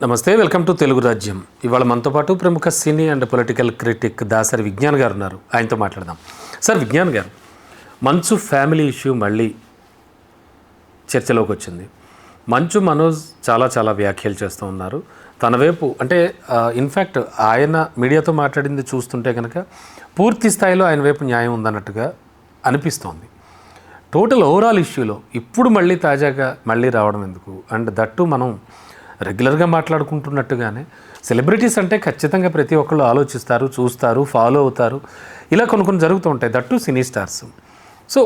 నమస్తే, welcome to Telugu రాజ్యం. ఇవాళ మనతో పాటు ప్రముఖ cine and political critic Dasari Vignan గారు ఉన్నారు. ఆయనతో మాట్లాడదాం. సార్ విజ్ఞాన్ గారు, మంచు ఫ్యామిలీ ఇష్యూ మళ్ళీ చర్చలోకి వచ్చింది. మంచు మనోజ్ చాలా వ్యాఖ్యలు చేస్తూ ఉన్నారు. తన వైపు అంటే ఇన్ఫ్యాక్ట్ ఆయన మీడియాతో మాట్లాడింది చూస్తుంటే కనుక పూర్తి స్థాయిలో ఆయన వైపు న్యాయం ఉందన్నట్టుగా అనిపిస్తోంది. టోటల్ ఓవరాల్ ఇష్యూలో ఇప్పుడు మళ్ళీ తాజాగా మళ్ళీ రావడం ఎందుకు? అండ్ దట్టు మనం రెగ్యులర్గా మాట్లాడుకుంటున్నట్టుగానే సెలబ్రిటీస్ అంటే ఖచ్చితంగా ప్రతి ఒక్కళ్ళు ఆలోచిస్తారు, చూస్తారు, ఫాలో అవుతారు. ఇలా కొన్ని జరుగుతూ ఉంటాయి, దట్టు సినీ స్టార్స్. సో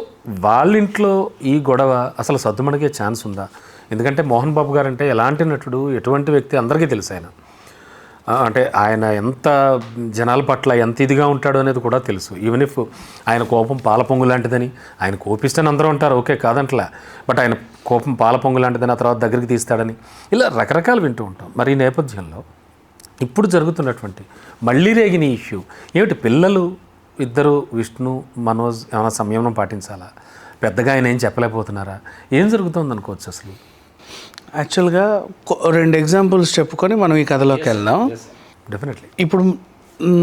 వాళ్ళ ఇంట్లో ఈ గొడవ అసలు సద్దుమణిగే ఛాన్స్ ఉందా? ఎందుకంటే మోహన్ బాబు గారు అంటే ఎలాంటి నటుడు, ఎటువంటి వ్యక్తి అందరికీ తెలుసు. అంటే ఆయన ఎంత జనాల పట్ల ఎంత ఇదిగా ఉంటాడో అనేది కూడా తెలుసు. ఈవెన్ ఇఫ్ ఆయన కోపం పాల పొంగు లాంటిదని, ఆయన కోపిస్తేనే అందరూ ఉంటారు, ఓకే కాదంటలా. బట్ ఆయన కోపం పాల పొంగు లాంటిదని, ఆ తర్వాత దగ్గరికి తీస్తాడని, ఇలా రకరకాలు వింటూ ఉంటాం. మరి ఈ నేపథ్యంలో ఇప్పుడు జరుగుతున్నటువంటి మళ్ళీ రేగిన ఇష్యూ ఏమిటి? పిల్లలు ఇద్దరు విష్ణు, మనోజ్ ఏమైనా సంయమనం పాటించాలా? పెద్దగా ఆయన ఏం చెప్పలేకపోతున్నారా? ఏం జరుగుతుంది అనుకోవచ్చు అసలు? యాక్చువల్గా 2 ఎగ్జాంపుల్స్ చెప్పుకొని మనం ఈ కథలోకి వెళ్దాం. డెఫినెట్లీ. ఇప్పుడు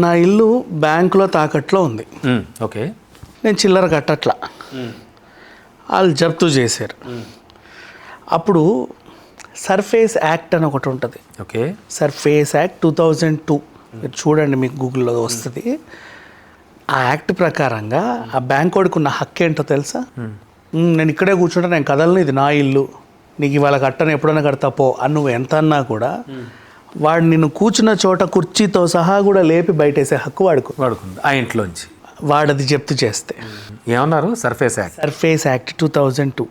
నా ఇల్లు బ్యాంకులో తాకట్లో ఉంది. ఓకే. నేను చిల్లర కట్టట్లా, వాళ్ళు జప్తు చేశారు. అప్పుడు సర్ఫేస్ యాక్ట్ అని ఒకటి ఉంటుంది. ఓకే. సర్ఫేస్ యాక్ట్ 2002 మీరు చూడండి, మీకు గూగుల్లో వస్తుంది. ఆ యాక్ట్ ప్రకారంగా ఆ బ్యాంక్ వాడికి ఉన్న హక్కు ఏంటో తెలుసా? నేను ఇక్కడే కూర్చుంటా, నేను కదలను, ఇది నా ఇల్లు, నీకు ఇవాళ కట్టను, ఎప్పుడైనా కడతా పో అని నువ్వు ఎంత అన్నా కూడా వాడు నిన్ను కూర్చున్న చోట కుర్చీతో సహా కూడా లేపి బయటేసే హక్కు వాడుకుంది ఆ ఇంట్లోంచి. వాడది జప్తు చేస్తే. ఏమన్నారు? Surface act. సర్ఫేస్ యాక్ట్ 2002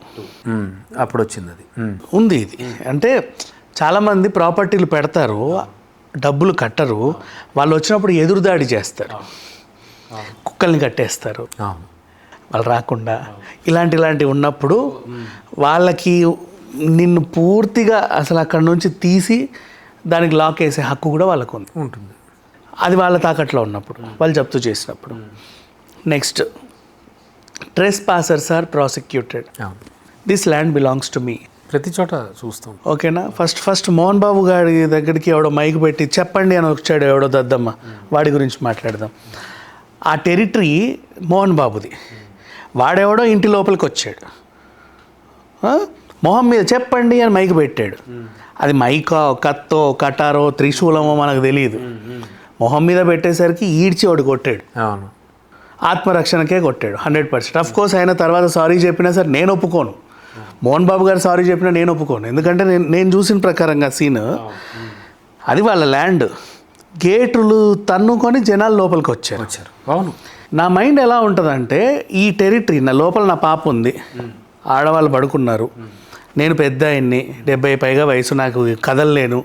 అప్పుడు వచ్చింది. అది ఉంది. ఇది అంటే చాలామంది ప్రాపర్టీలు పెడతారు, డబ్బులు కట్టరు, వాళ్ళు వచ్చినప్పుడు ఎదురుదాడి చేస్తారు, కుక్కల్ని కట్టేస్తారు వాళ్ళు రాకుండా. ఇలాంటివి ఉన్నప్పుడు వాళ్ళకి నిన్ను పూర్తిగా అసలు అక్కడి నుంచి తీసి దానికి లాక్ వేసే హక్కు కూడా వాళ్ళకు ఉంటుంది. అది వాళ్ళ తాకట్లో ఉన్నప్పుడు, వాళ్ళు జప్తు చేసినప్పుడు. Next, trespassers are prosecuted. This land belongs to me. ప్రతి చోట చూస్తాం. ఓకేనా? ఫస్ట్ మోహన్ బాబు గారి దగ్గరికి ఎవడో మైక్ పెట్టి చెప్పండి అని వచ్చాడు, ఎవడో దద్దమ్మ, వాడి గురించి మాట్లాడదాం. ఆ టెరిటరీ మోహన్ బాబుది. వాడెవడో ఇంటి లోపలికి వచ్చాడు, మొహం మీద చెప్పండి అని మైక్ పెట్టాడు. అది మైకా, కత్తో, కటారో, త్రిశూలమో మనకు తెలియదు. మొహం మీద పెట్టేసరికి ఈడ్చి వాడు కొట్టాడు. అవును, ఆత్మరక్షణకే కొట్టాడు 100%. అఫ్ కోర్స్ ఆయన తర్వాత సారీ చెప్పినా సరే నేను ఒప్పుకోను. మోహన్ బాబు గారు సారీ చెప్పినా నేను ఒప్పుకోను. ఎందుకంటే నేను చూసిన ప్రకారంగా సీన్ అది వాళ్ళ ల్యాండ్. గేట్లు తన్నుకొని జనాలు లోపలికి వచ్చారు. అవును. నా మైండ్ ఎలా ఉంటుందంటే, ఈ టెరిటరీ నా లోపల నా పాప ఉంది, ఆడవాళ్ళు పడుకున్నారు, నేను పెద్ద ఆయన్ని, 70 పైగా వయసు, నాకు కదలలేను,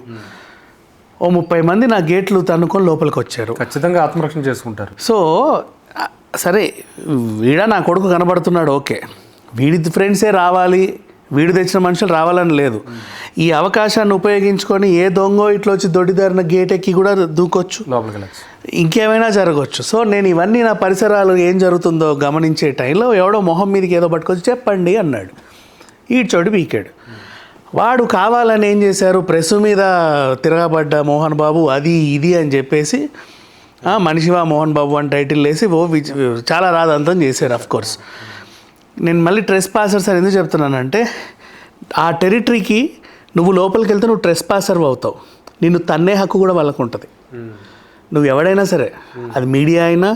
ఓ 30 మంది నా గేట్లు తన్నుకొని లోపలికి వచ్చారు. ఖచ్చితంగా ఆత్మరక్షణ చేసుకుంటారు. సో సరే, వీడ నా కొడుకు కనబడుతున్నాడు, ఓకే, వీడి ఫ్రెండ్సే రావాలి, వీడు తెచ్చిన మనుషులు రావాలని లేదు. ఈ అవకాశాన్ని ఉపయోగించుకొని ఏ దొంగో ఇట్లా వచ్చి దొడ్డిదారిన గేట్ ఎక్కి కూడా దూకొచ్చు, ఇంకేమైనా జరగవచ్చు. సో నేను ఇవన్నీ నా పరిసరాలు ఏం జరుగుతుందో గమనించే టైంలో ఎవడో మొహం మీదకి ఏదో పట్టుకొచ్చి చెప్పండి అన్నాడు. ఈడ్చోడు పీకాడు. వాడు కావాలని ఏం చేశారు, ప్రెస్ మీద తిరగబడ్డ మోహన్ బాబు అది ఇది అని చెప్పేసి మనిషివా మోహన్ బాబు అని టైటిల్ వేసి చాలా రాదంతం చేశారు. అఫ్కోర్స్ నేను మళ్ళీ ట్రెస్ పాసర్స్ అని ఎందుకు చెప్తున్నానంటే, ఆ టెరిటరీకి నువ్వు లోపలికి వెళ్తే నువ్వు ట్రెస్ పాసర్ అవుతావు, నిన్ను తన్నే హక్కు కూడా వాళ్ళకు ఉంటుంది. నువ్వు ఎవడైనా సరే, అది మీడియా అయినా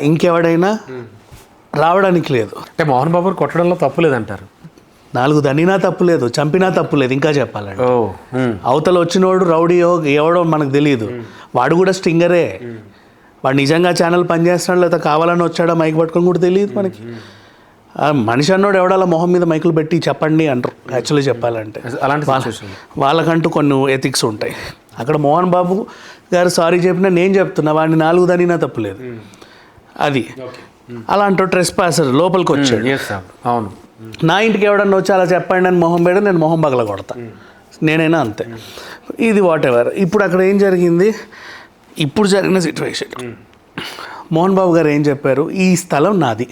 ఇంకెవడైనా రావడానికి లేదు. అంటే మోహన్ బాబు కొట్టడంలో తప్పు లేదంటారు. 4 దన్నినా తప్పు లేదు, చంపినా తప్పు లేదు. ఇంకా చెప్పాలంటే అవతల వచ్చినోడు రౌడీయో ఎవడో మనకు తెలియదు, వాడు కూడా స్టింగరే. వాడు నిజంగా ఛానల్ పనిచేస్తున్నాడు లేదా కావాలని వచ్చాడో మైక్ పట్టుకొని కూడా తెలియదు మనకి. మనిషి అన్నోడు ఎవడాల మొహం మీద మైకులు పెట్టి చెప్పండి అంటారు. యాక్చువల్లీ చెప్పాలంటే అలాంటి వాళ్ళకంటూ కొన్ని ఎథిక్స్ ఉంటాయి. అక్కడ మోహన్ బాబు గారు సారీ చెప్పినా నేను చెప్తున్నా, వాడిని 4 దనినా తప్పులేదు. అది అలాంటి ట్రెస్ పాసర్ లోపలికి వచ్చాడు. అవును, నా ఇంటికి ఎవడన్నా వచ్చి అలా చెప్పండి అని మొహం పెడితే నేను మొహం పగల కొడతా, నేనైనా అంతే. ఇది వాట్ ఎవర్. ఇప్పుడు అక్కడ ఏం జరిగింది, ఇప్పుడు జరిగిన సిచ్యువేషన్, మోహన్ బాబు గారు ఏం చెప్పారు, ఈ స్థలం నాది,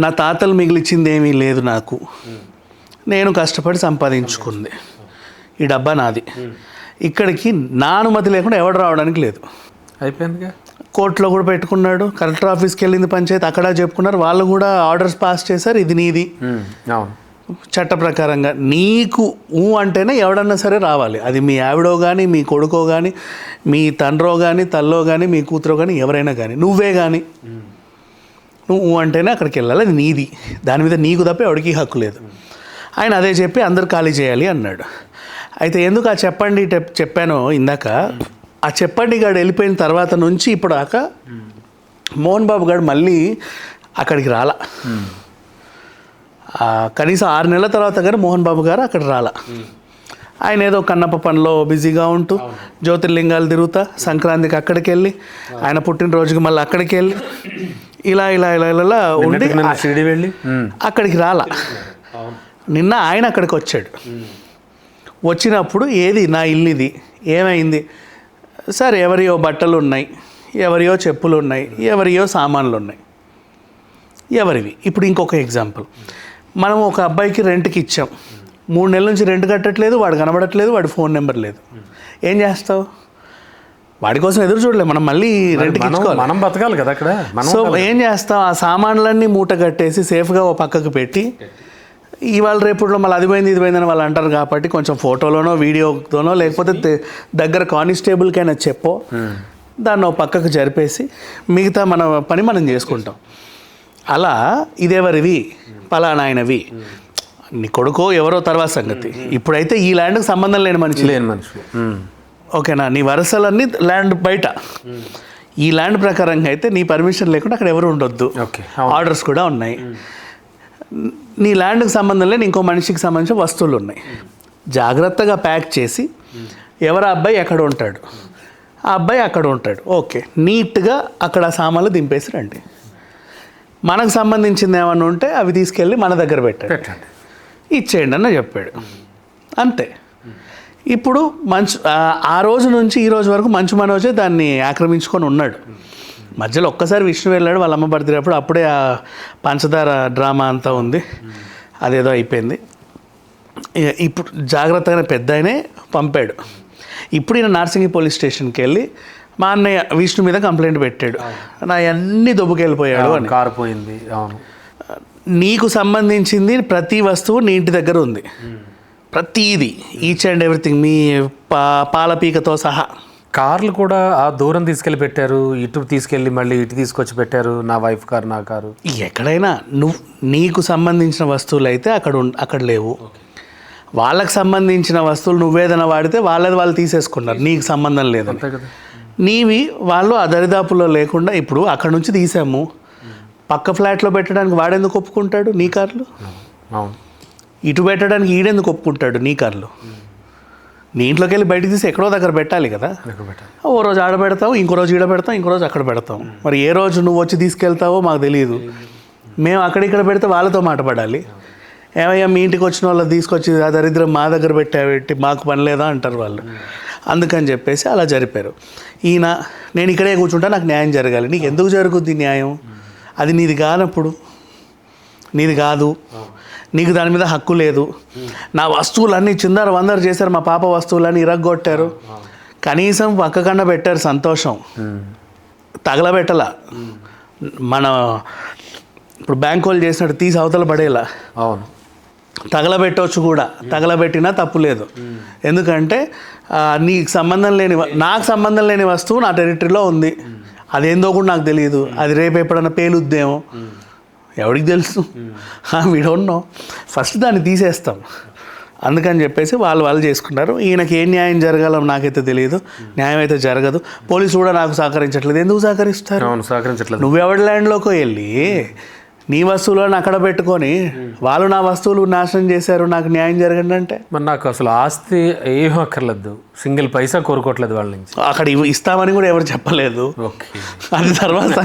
నా తాతలు మిగిలిచ్చింది ఏమీ లేదు నాకు, నేను కష్టపడి సంపాదించుకుంది, ఈ డబ్బా నాది. ఇక్కడికి నా అనుమతి లేకుండా ఎవడు రావడానికి లేదు. అయిపోయిందిగా. కోర్టులో కూడా పెట్టుకున్నాడు, కలెక్టర్ ఆఫీస్కి వెళ్ళింది పంచాయతీ, అక్కడ చెప్పుకున్నారు, వాళ్ళు కూడా ఆర్డర్స్ పాస్ చేశారు, ఇది నీది అవును. చట్ట ప్రకారంగా. నీకు అంటేనే ఎవడన్నా సరే రావాలి. అది మీ ఆవిడో కానీ, మీ కొడుకో కానీ, మీ తండ్రో కానీ, తల్లో కానీ, మీ కూతురో కానీ, ఎవరైనా కానీ, నువ్వే కానీ నువ్వు అంటేనే అక్కడికి వెళ్ళాలి, అది నీది, దాని మీద నీకు తప్ప ఎవడికి హక్కు లేదు. ఆయన అదే చెప్పి అందరు ఖాళీ చేయాలి అన్నాడు. అయితే ఎందుకు ఆ చెప్పండి చెప్పానో ఇందాక, ఆ చెప్పండి గాడు వెళ్ళిపోయిన తర్వాత నుంచి ఇప్పుడు దాకా మోహన్ బాబు గారు మళ్ళీ అక్కడికి రాలా. కనీసం 6 నెలల తర్వాత కానీ మోహన్ బాబు గారు అక్కడ రాలా. ఆయన ఏదో కన్నప్ప పనిలో బిజీగా ఉంటూ జ్యోతిర్లింగాలు తిరుగుతా, సంక్రాంతికి అక్కడికి వెళ్ళి, ఆయన పుట్టినరోజుకి మళ్ళీ అక్కడికి వెళ్ళి, ఇలా ఇలా ఇలా ఇలా ఉండి వెళ్ళి అక్కడికి రాలా. నిన్న ఆయన అక్కడికి వచ్చాడు. వచ్చినప్పుడు ఏది నా ఇల్లు ఇది ఏమైంది సార్, ఎవరియో బట్టలు ఉన్నాయి, ఎవరియో చెప్పులు ఉన్నాయి, ఎవరియో సామాన్లు ఉన్నాయి, ఎవరివి. ఇప్పుడు ఇంకొక ఎగ్జాంపుల్, మనం ఒక అబ్బాయికి రెంట్కి ఇచ్చాం, 3 నెలల నుంచి రెంట్ కట్టట్లేదు, వాడు కనబడట్లేదు, వాడి ఫోన్ నెంబర్ లేదు, ఏం చేస్తావు? వాడి కోసం ఎదురు చూడలేదు, మనం మళ్ళీ రెంట్కి ఇచ్చుకోవాలి, మనం బతకాలి కదా అక్కడ. సో ఏం చేస్తాం, ఆ సామాన్లన్నీ మూట కట్టేసి సేఫ్గా ఓ పక్కకు పెట్టి, ఇవాళ రేపులో మళ్ళీ అది పోయింది ఇది పోయిందని వాళ్ళు అంటారు కాబట్టి కొంచెం ఫోటోలోనో వీడియోతోనో లేకపోతే దగ్గర కానిస్టేబుల్కైనా చెప్పో దాన్ని ఓ పక్కకు జరిపేసి మిగతా మన పని మనం చేసుకుంటాం. అలా ఇదెవరివి, పలానా ఆయనవి, నీ కొడుకో ఎవరో తర్వాత సంగతి. ఇప్పుడైతే ఈ ల్యాండ్కి సంబంధం లేని మనిషి, ఓకేనా, నీ వరుసలన్నీ ల్యాండ్ బయట. ఈ ల్యాండ్ ప్రకారంగా అయితే నీ పర్మిషన్ లేకుండా అక్కడ ఎవరు ఉండొద్దు, ఆర్డర్స్ కూడా ఉన్నాయి. నీ ల్యాండ్కి సంబంధం లేని ఇంకో మనిషికి సంబంధించిన వస్తువులు ఉన్నాయి. జాగ్రత్తగా ప్యాక్ చేసి ఎవరు అబ్బాయి ఎక్కడ ఉంటాడు, ఆ అబ్బాయి అక్కడ ఉంటాడు, ఓకే, నీట్గా అక్కడ సామాన్లు దింపేసి రండి. మనకు సంబంధించింది ఏమన్నా ఉంటే అవి తీసుకెళ్ళి మన దగ్గర పెట్టండి, ఇచ్చేయండి అన్న చెప్పాడు, అంతే. ఇప్పుడు ఆ రోజు నుంచి ఈ రోజు వరకు మంచు మనోజే దాన్ని ఆక్రమించుకొని ఉన్నాడు. మధ్యలో ఒక్కసారి విష్ణు వెళ్ళాడు వాళ్ళ అమ్మ బర్త్డే అప్పుడు, అప్పుడే ఆ పంచదార డ్రామా అంతా ఉంది, అదేదో అయిపోయింది. ఇప్పుడు జాగ్రత్తగానే పెద్ద ఆయనే పంపాడు. ఇప్పుడు ఈయన నార్సింగి పోలీస్ స్టేషన్కి వెళ్ళి మా అన్నయ్య విష్ణు మీద కంప్లైంట్ పెట్టాడు, నా అన్ని దొబ్బుకెళ్ళిపోయాడు అని. కారు పోయింది. అవును, నీకు సంబంధించింది ప్రతి వస్తువు నీ ఇంటి దగ్గర ఉంది, ప్రతిదీ, ఈచ్ అండ్ ఎవ్రీథింగ్, మీ పాలపీకతో సహా. కార్లు కూడా ఆ దూరం తీసుకెళ్ళి పెట్టారు, ఇటు తీసుకెళ్ళి మళ్ళీ ఇటు తీసుకొచ్చి పెట్టారు, నా వైఫ్ కారు నా కారు. ఎక్కడైనా నీకు సంబంధించిన వస్తువులు అయితే అక్కడ లేవు, వాళ్ళకి సంబంధించిన వస్తువులు నువ్వేదైనా వాడితే వాళ్ళది వాళ్ళు తీసేసుకున్నారు, నీకు సంబంధం లేదు. నీవి వాళ్ళు ఆ దరిదాపుల్లో లేకుండా ఇప్పుడు అక్కడ నుంచి తీసాము, పక్క ఫ్లాట్లో పెట్టడానికి వాడెందుకు ఒప్పుకుంటాడు నీ కార్లు, ఇటు పెట్టడానికి ఈడెందుకు ఒప్పుకుంటాడు నీ కార్లు. నీ ఇంట్లోకి వెళ్ళి బయటకు తీసి ఎక్కడో దగ్గర పెట్టాలి కదా, ఓ రోజు ఆడ పెడతావు, ఇంకో రోజు ఈడ పెడతాం, ఇంకో రోజు అక్కడ పెడతాం. మరి ఏ రోజు నువ్వు వచ్చి తీసుకెళ్తావో మాకు తెలియదు, మేము అక్కడిక్కడ పెడితే వాళ్ళతో మాట్లాడాలి. ఏమయ్యా మీ ఇంటికి వచ్చిన వాళ్ళు తీసుకొచ్చి ఆ దరిద్రం మా దగ్గర పెట్టాబెట్టి మాకు పని లేదా అంటారు వాళ్ళు. అందుకని చెప్పేసి అలా జరిపారు. ఈయన నేను ఇక్కడే కూర్చుంటా, నాకు న్యాయం జరగాలి. నీకు ఎందుకు జరుగుద్ది న్యాయం? అది నీది కానప్పుడు, నీది కాదు, నీకు దాని మీద హక్కు లేదు. నా వస్తువులన్నీ చిందర వందరు చేశారు, మా పాప వస్తువులన్నీ ఇరగ్గొట్టారు, కనీసం పక్కకన్నా పెట్టారు, సంతోషం, తగలబెట్టల. మన ఇప్పుడు బ్యాంక్ వాళ్ళు చేసినట్టు తీసి అవతల పడేలా, అవును, తగలబెట్టవచ్చు కూడా, తగలబెట్టినా తప్పు లేదు. ఎందుకంటే నీకు సంబంధం లేని, నాకు సంబంధం లేని వస్తువు నా టెరిటరీలో ఉంది, అదేందో కూడా నాకు తెలియదు, అది రేపు ఎప్పుడన్నా పేలుద్దేమో, ఎవరికి తెలుసు, వీ డోంట్ నో. ఫస్ట్ దాన్ని తీసేస్తాం. అందుకని చెప్పేసి వాళ్ళు చేసుకున్నారు. ఈయనకి ఏ న్యాయం జరగాలో నాకైతే తెలియదు, న్యాయం అయితే జరగదు. పోలీసు కూడా నాకు సహకరించట్లేదు. ఎందుకు సహకరిస్తారు? సహకరించట్లేదు. నువ్వెవడి ల్యాండ్లోకి వెళ్ళి నీ వస్తువులను అక్కడ పెట్టుకొని వాళ్ళు నా వస్తువులు నాశనం చేశారు, నాకు న్యాయం జరగండి అంటే. మరి నాకు అసలు ఆస్తి ఏం అక్కర్లేదు, సింగిల్ పైసా కోరుకోవట్లేదు వాళ్ళ నుంచి. అక్కడ ఇస్తామని కూడా ఎవరు చెప్పలేదు, అది తర్వాత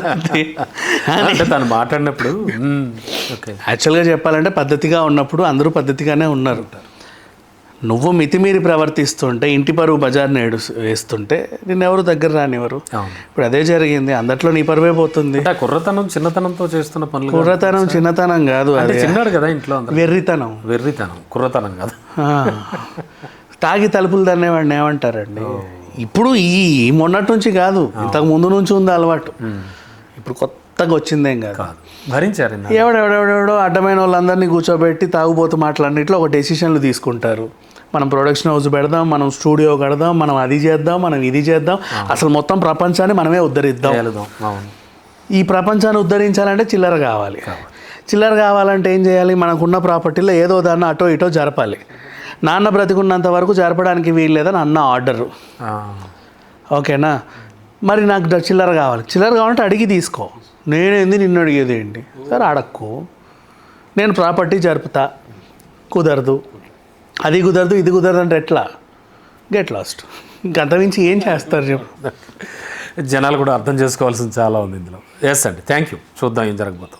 అంటే తను మాట్లాడినప్పుడు. యాక్చువల్గా చెప్పాలంటే పద్ధతిగా ఉన్నప్పుడు అందరూ పద్ధతిగానే ఉన్నారు. నువ్వు మితిమీరి ప్రవర్తిస్తుంటే, ఇంటి పరువు బజార్ని వేస్తుంటే నిన్నెవరు దగ్గర రానివ్వరు. ఇప్పుడు అదే జరిగింది, అందట్లో నీ పరువే పోతుంది. కుర్రతనం చిన్నతనంతో చేస్తున్న పనులు. కుర్రతనం చిన్నతనం కాదు, అది చిన్నాడు కదా ఇంట్లో, వెర్రితనం. కుర్రతనం కాదు. తాగి తలుపులు తన్నేవాడిని ఏమంటారండి? ఇప్పుడు ఈ మొన్నటి నుంచి కాదు, ఇంతకు ముందు నుంచి ఉంది అలవాటు. ఇప్పుడు కొత్తగా వచ్చిందేం కాదు. భరించారు. ఎవడెవడెవడెవడో అడ్డమైన వాళ్ళందరినీ కూర్చోబెట్టి తాగుబోతు మాటలన్నింటిలో ఒక డెసిషన్లు తీసుకుంటారు. మనం ప్రొడక్షన్ హౌస్ పెడదాం, మనం స్టూడియో కడదాం, మనం అది చేద్దాం, మనం ఇది చేద్దాం, అసలు మొత్తం ప్రపంచాన్ని మనమే ఉద్ధరిద్దాం. ఈ ప్రపంచాన్ని ఉద్ధరించాలంటే చిల్లర కావాలి. చిల్లర కావాలంటే ఏం చేయాలి? మనకున్న ప్రాపర్టీలో ఏదో దాన్ని అటో ఇటో జరపాలి. నాన్న బ్రతికున్నంత వరకు జరపడానికి వీలు లేదని అన్న ఆర్డరు. ఓకేనా? మరి నాకు చిల్లర కావాలి. చిల్లర కావాలంటే అడిగి తీసుకో. నేనేంది నిన్ను అడిగేది ఏంటి? సరే అడక్కు, నేను ప్రాపర్టీ జరుపుతా. కుదరదు, అది కుదరదు, ఇది కుదరదు అంటే ఎట్లా? Get lost. ఇంకంతమించి ఏం చేస్తారు చెప్పు? జనాలు కూడా అర్థం చేసుకోవాల్సింది చాలా ఉంది ఇందులో. ఎస్ అండి, థ్యాంక్ యూ. చూద్దాం ఏం జరగబోతుంది.